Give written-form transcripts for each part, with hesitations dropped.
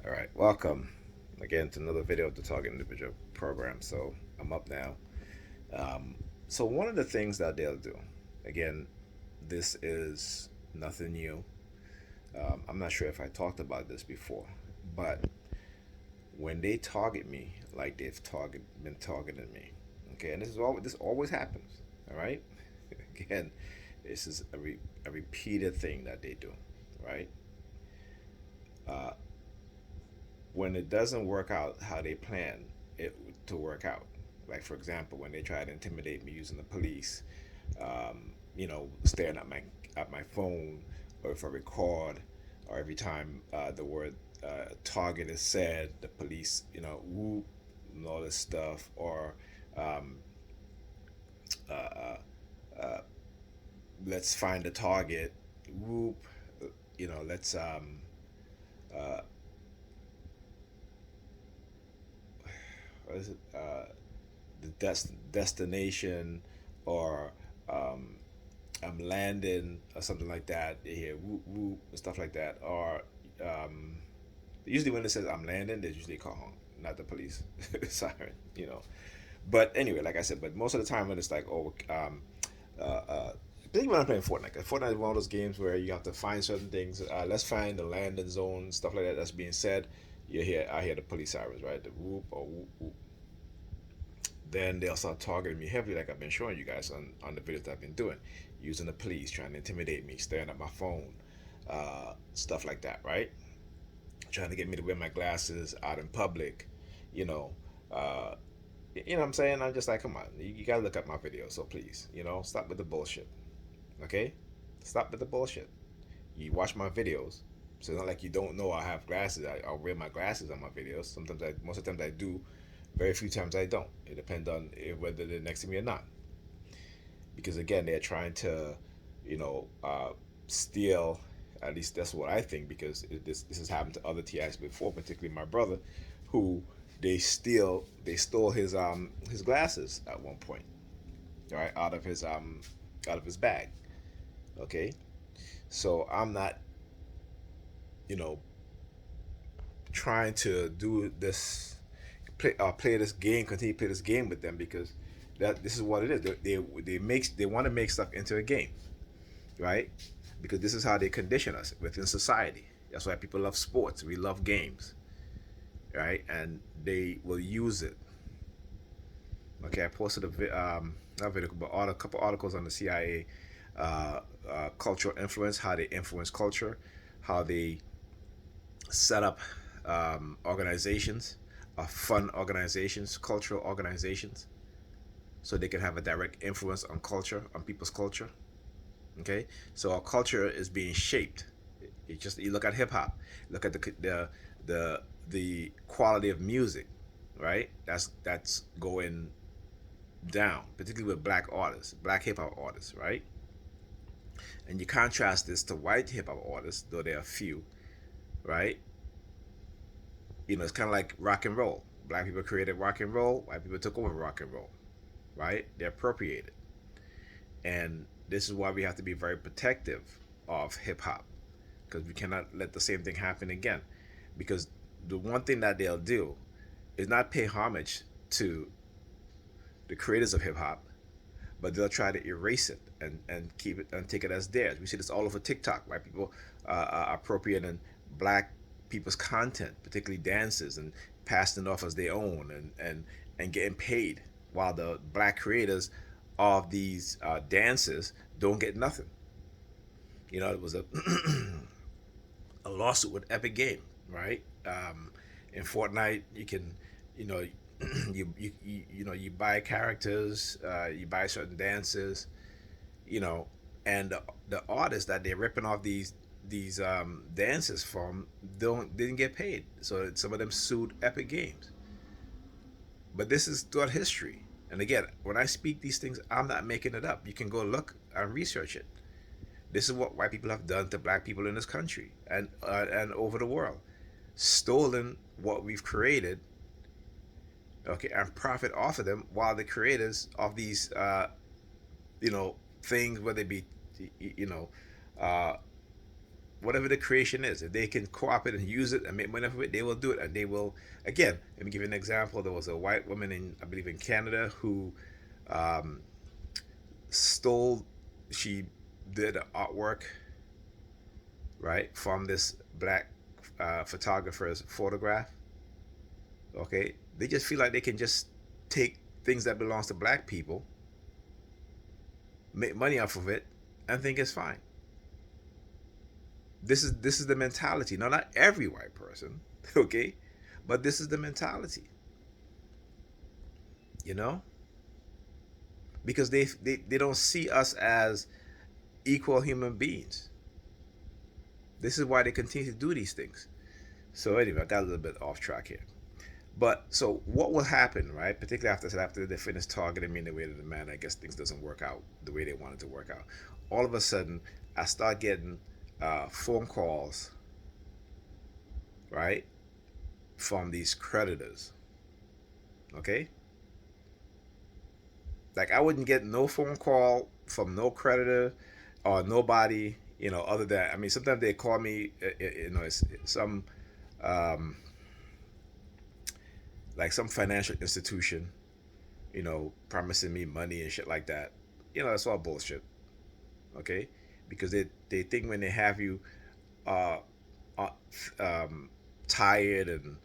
All right, welcome again to another video of the Target Individual program. So I'm up now. Um, so one of the things that they'll do, again, this is nothing new. I'm not sure if I talked about this before, but when they target me, like been targeting me, okay, and this always happens. All right, again, this is a repeated thing that they do, right? Uh, when it doesn't work out how they plan it to work out. Like for example, when they try to intimidate me using the police, staring at my phone, or if I record, or every time the word target is said, the police, whoop, and all this stuff, or um, uh, uh, uh, let's find the target, whoop, let's uh, what is it? The destination, or um, I'm landing, or something like that. They hear whoop whoop and stuff like that. Or um, usually when it says I'm landing, they usually call home, not the police siren. But anyway, like I said, but most of the time when it's like, particularly when I'm playing Fortnite. 'Cause Fortnite is one of those games where you have to find certain things. Let's find the landing zone, stuff like that. That's being said. I hear the police sirens, right? The whoop or whoop whoop. Then they'll start targeting me heavily, like I've been showing you guys on the videos that I've been doing, using the police, trying to intimidate me, staring at my phone, stuff like that, right? Trying to get me to wear my glasses out in public, you know. Uh, you know what I'm saying? I'm just like, come on, you gotta look at my videos, so please, stop with the bullshit, okay? Stop with the bullshit. You watch my videos, so it's not like you don't know I have glasses. I'll wear my glasses on my videos. Most of the times I do. Very few times I don't. It depends on whether they're next to me or not. Because again, they're trying to, you know, uh, steal. At least that's what I think. Because this has happened to other TIs before, particularly my brother, who they stole his glasses at one point, right, out of his bag. Okay, so I'm not, you know, trying to do this, play this game, continue to play this game with them, because that this is what it is. They want to make stuff into a game, right? Because this is how they condition us within society. That's why people love sports. We love games, right? And they will use it. Okay, I posted not a video, but a couple articles on the CIA, cultural influence, how they influence culture, how they set up organizations, fun organizations, cultural organizations, so they can have a direct influence on culture, on people's culture. Okay, so our culture is being shaped. You look at hip hop, look at the quality of music, right? That's going down, particularly with black artists, black hip hop artists, right? And you contrast this to white hip hop artists, though there are few, right? It's kind of like rock and roll. Black people created rock and roll. White people took over rock and roll, right? They appropriated, and this is why we have to be very protective of hip hop, because we cannot let the same thing happen again. Because the one thing that they'll do is not pay homage to the creators of hip hop, but they'll try to erase it and keep it and take it as theirs. We see this all over TikTok, right? People appropriating black people's content, particularly dances, and passing it off as their own, and getting paid, while the black creators of these dances don't get nothing. It was a lawsuit with Epic Game, right? In Fortnite, you can, you know, you buy characters, you buy certain dances, you know, and the artists that they're ripping off these dances from didn't get paid. So some of them sued Epic Games. But this is throughout history. And again, when I speak these things, I'm not making it up. You can go look and research it. This is what white people have done to black people in this country and over the world, stolen what we've created, okay, and profit off of them, while the creators of these, things, whether it be, you know, uh, whatever the creation is. If they can co-opt it and use it and make money off of it, they will do it. And they will, again, let me give you an example. There was a white woman in, I believe in Canada, who um, stole, she did artwork, right, from this black photographer's photograph. Okay, they just feel like they can just take things that belongs to black people, make money off of it, and think it's fine. This is the mentality. Now, not every white person, okay, but this is the mentality. You know, because they don't see us as equal human beings. This is why they continue to do these things. So anyway, I got a little bit off track here. But so what will happen, right? Particularly after they finish targeting me in the way that the man, I guess things doesn't work out the way they wanted to work out. All of a sudden, I start getting phone calls, right, from these creditors. Okay, like I wouldn't get no phone call from no creditor or nobody, other than, I mean, sometimes they call me, it's some um, like some financial institution, promising me money and shit like that. It's all bullshit. Okay, because they think when they have you uh, uh tired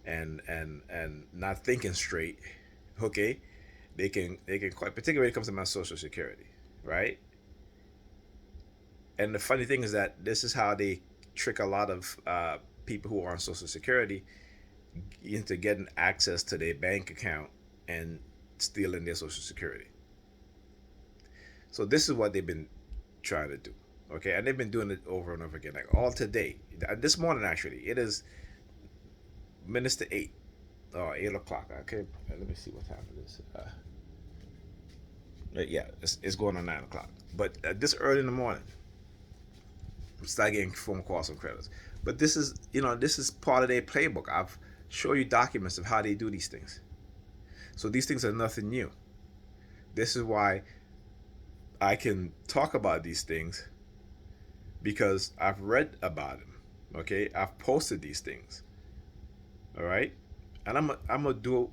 and not thinking straight, okay, they can quite, particularly when it comes to my social security, right? And the funny thing is that this is how they trick a lot of people who are on social security into getting access to their bank account and stealing their social security. So this is what they've been trying to do. Okay, and they've been doing it over and over again, like all today. This morning, actually, it is minutes to 8. 8 o'clock. Okay, let me see what time it is. Yeah, it's going on 9 o'clock. But this early in the morning, start getting phone calls from creditors. But this is part of their playbook. I've show you documents of how they do these things. So these things are nothing new. This is why I can talk about these things, because I've read about them. Okay, I've posted these things. All right, and I'm gonna do.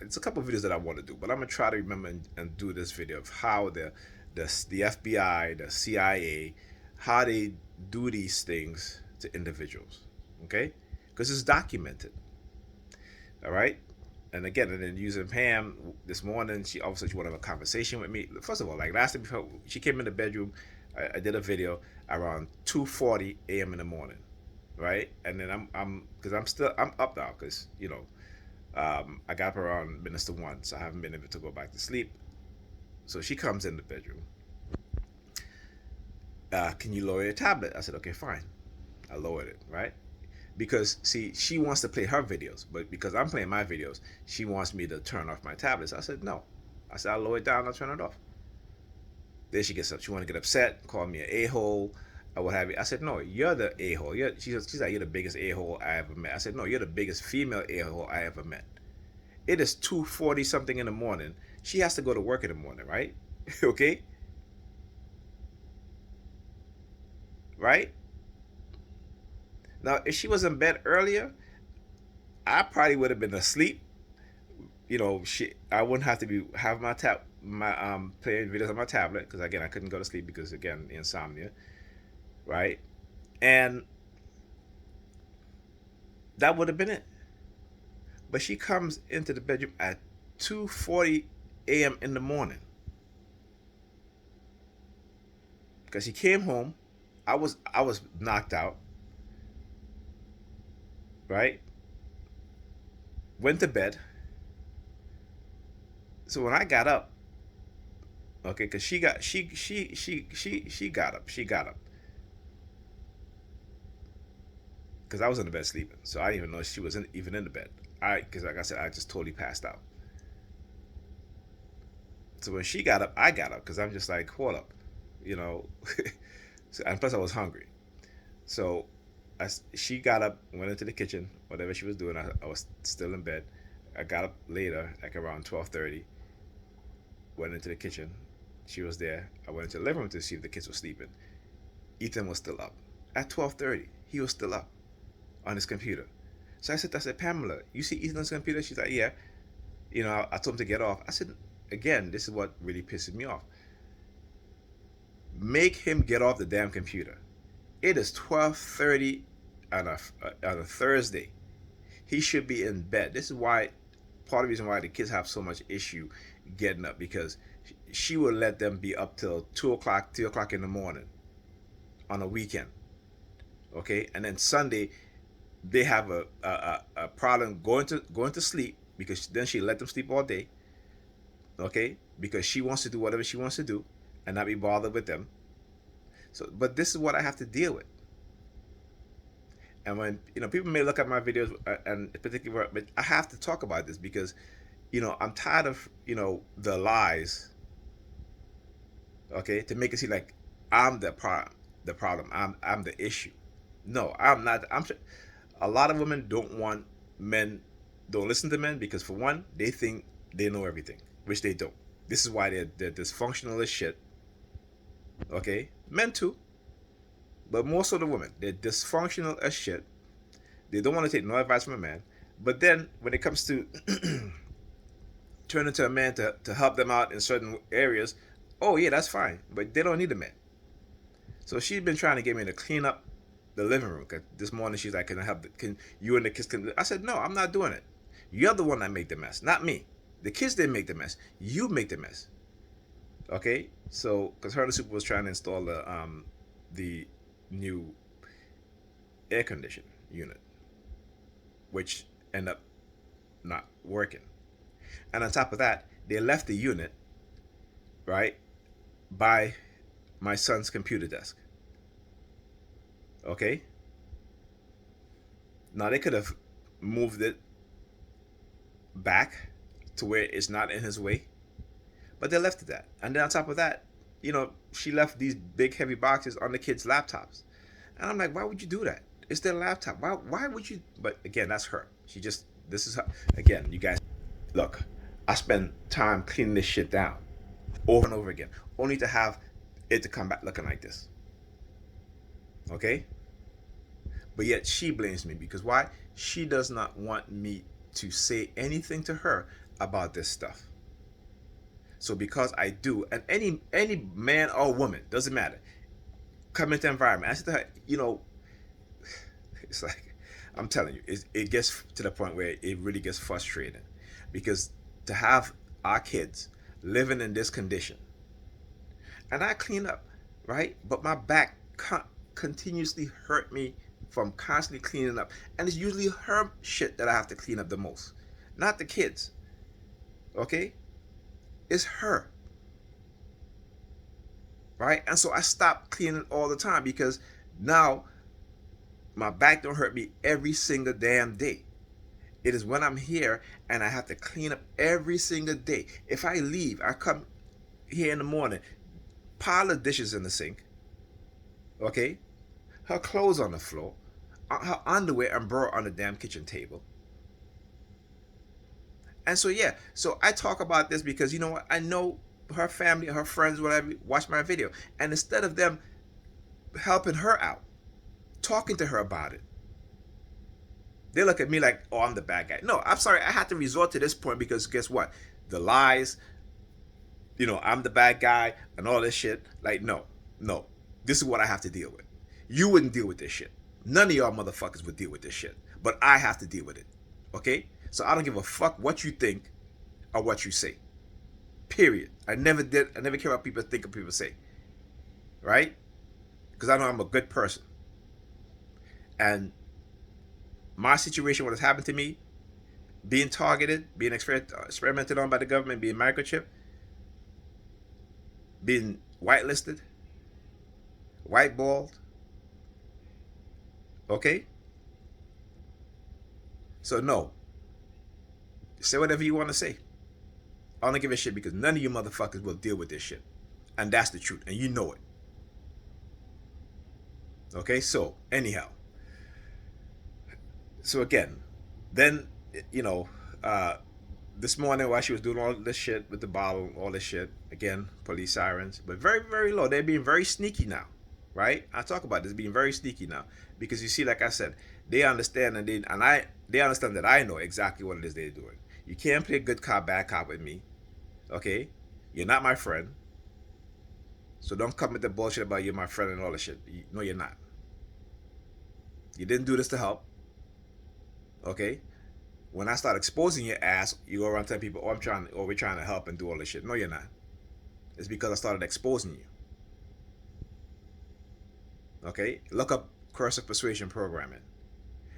It's a couple of videos that I want to do, but I'm gonna try to remember and do this video of how the FBI, the CIA, how they do these things to individuals. Okay, because it's documented. All right. And again, and then using Pam this morning, she obviously she wanted to have a conversation with me. First of all, like last time before she came in the bedroom, I did a video around 2:40 a.m. in the morning, right? And then I'm up now because I got up around minutes to 1, so I haven't been able to go back to sleep. So she comes in the bedroom. Can you lower your tablet? I said, okay, fine. I lowered it, right? Because see, she wants to play her videos, but because I'm playing my videos, she wants me to turn off my tablets. I said no. I said I'll lower it down, I'll turn it off. Then she gets up. She want to get upset, call me an a-hole, or what have you. I said no, you're the a-hole. She's like, you're the biggest a-hole I ever met. I said no, you're the biggest female a-hole I ever met. It is 2:40 something in the morning. She has to go to work in the morning, right? Okay, right. Now, if she was in bed earlier, I probably would have been asleep. I wouldn't have to have my playing videos on my tablet, because again I couldn't go to sleep because again insomnia, right? And that would have been it. But she comes into the bedroom at 2:40 a.m. in the morning because she came home. I was knocked out, right? Went to bed. So when I got up, okay, because she got up. She got up because I was in the bed sleeping, so I didn't even know she was even in the bed. Because like I said, I just totally passed out. So when she got up, I got up because I'm just like, hold up, you know. So, and plus I was hungry. So she got up, went into the kitchen, whatever she was doing. I was still in bed. I got up later, like around 12:30. Went into the kitchen. She was there. I went into the living room to see if the kids were sleeping. Ethan was still up. At 12:30, he was still up on his computer. So I said, Pamela, you see Ethan on his computer? She's like, yeah. I told him to get off. I said, again, this is what really pisses me off. Make him get off the damn computer. It is 12:30 on a Thursday. He should be in bed. This is why, part of the reason why the kids have so much issue getting up, because she will let them be up till 2 o'clock, 3 o'clock in the morning on a weekend. Okay, and then Sunday they have a problem going to sleep, because then she let them sleep all day. Okay, because she wants to do whatever she wants to do and not be bothered with them. So, but this is what I have to deal with. And when people may look at my videos, and particularly, but I have to talk about this because I'm tired of the lies. Okay, to make it seem like I'm the problem. I'm the issue. No, I'm not. A lot of women don't want men. Don't listen to men because, for one, they think they know everything, which they don't. This is why they're dysfunctional as shit. Okay, men too, but more so the women. They're dysfunctional as shit. They don't want to take no advice from a man. But then when it comes to turning to a man to help them out in certain areas, oh yeah, that's fine. But they don't need a man. So she's been trying to get me to clean up the living room. Cause this morning she's like, can you and the kids I said, no, I'm not doing it. You're the one that made the mess, not me. The kids didn't make the mess. You make the mess. Okay? So, because her and the super was trying to install the new air conditioning unit, which ended up not working. And on top of that, they left the unit, right, by my son's computer desk. Okay? Now, they could have moved it back to where it's not in his way, but they left it that. And then on top of that, she left these big heavy boxes on the kids' laptops. And I'm like, why would you do that? It's their laptop. Why would you? But again, that's her. This is her. Again, you guys, look, I spend time cleaning this shit down over and over again, only to have it to come back looking like this. Okay? But yet she blames me because why? She does not want me to say anything to her about this stuff. So because I do, and any man or woman, doesn't matter, come into the environment, I said to her, it's like, I'm telling you, it gets to the point where it really gets frustrating, because to have our kids living in this condition, and I clean up, right? But my back continuously hurt me from constantly cleaning up, and it's usually her shit that I have to clean up the most, not the kids. Okay? It's her. Right? And so I stopped cleaning all the time, because now my back don't hurt me every single damn day. It is when I'm here and I have to clean up every single day. If I leave, I come here in the morning, pile of dishes in the sink. Okay? Her clothes on the floor, her underwear and bra on the damn kitchen table. And so yeah, so I talk about this because you know what? I know her family, her friends, whatever, watch my video. And instead of them helping her out, talking to her about it, they look at me like, oh, I'm the bad guy. No, I'm sorry, I had to resort to this point because guess what? The lies, I'm the bad guy and all this shit. Like, no. This is what I have to deal with. You wouldn't deal with this shit. None of y'all motherfuckers would deal with this shit. But I have to deal with it. Okay? So I don't give a fuck what you think or what you say. Period. I never did. I never care what people think or people say. Right? Because I know I'm a good person. And my situation, what has happened to me, being targeted, being experimented on by the government, being microchipped, being whitelisted, whiteballed. Okay? So no. Say whatever you want to say. I don't give a shit because none of you motherfuckers will deal with this shit. And that's the truth. And you know it. Okay? So, anyhow. So again, then, this morning while she was doing all this shit with the bottle, all this shit, again, police sirens, but very, very low. They're being very sneaky now. right? I talk about this being very sneaky now because you see, like I said, they understand they understand that I know exactly what it is they're doing. You can't play good cop bad cop with me, okay? You're not my friend, so don't come with the bullshit about you're my friend and all the shit. No, you're not. You didn't do this to help, okay? When I start exposing your ass, you go around telling people, "Oh, we're trying to help and do all this shit." No, you're not. It's because I started exposing you. Okay, look up Coercive Persuasion Programming.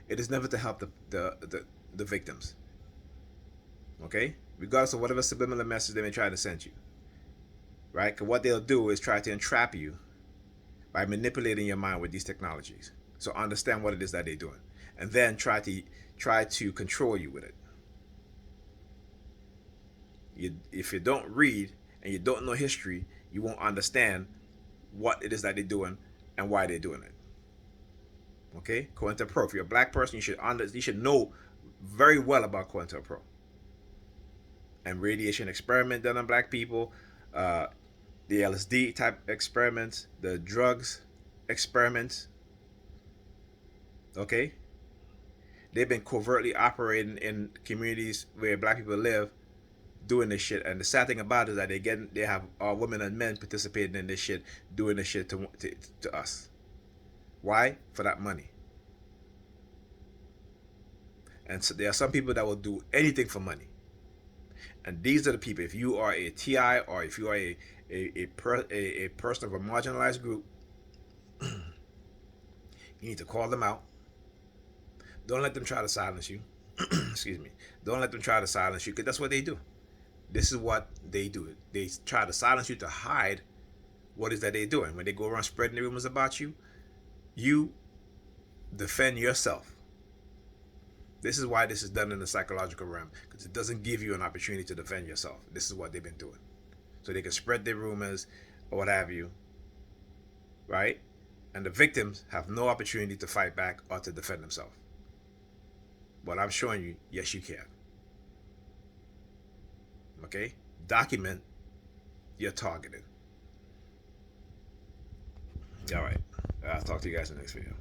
It is never to help the victims. Okay, regardless of whatever subliminal message they may try to send you, right? Because what they'll do is try to entrap you by manipulating your mind with these technologies. So understand what it is that they're doing, and then try to control you with it. If you don't read and you don't know history, you won't understand what it is that they're doing and why they're doing it. Okay, COINTELPRO. If you're a black person, you should know very well about COINTELPRO and radiation experiment done on black people, uh, the LSD type experiments, the drugs experiments. Okay, they've been covertly operating in communities where black people live, doing this shit. And the sad thing about it is that they have women and men participating in this shit, doing this shit to us. Why? For that money. And so there are some people that will do anything for money. And these are the people. If you are a TI or if you are a person of a marginalized group, you need to call them out. Don't let them try to silence you. Excuse me. Don't let them try to silence you because that's what they do. This is what they do. They try to silence you to hide what is that they're doing. When they go around spreading the rumors about you, you defend yourself. This is why this is done in the psychological realm, because it doesn't give you an opportunity to defend yourself. This is what they've been doing. So they can spread their rumors or what have you, right? And the victims have no opportunity to fight back or to defend themselves. But I'm showing you, yes, you can. Okay? Document your targeting. All right. I'll talk to you guys in the next video.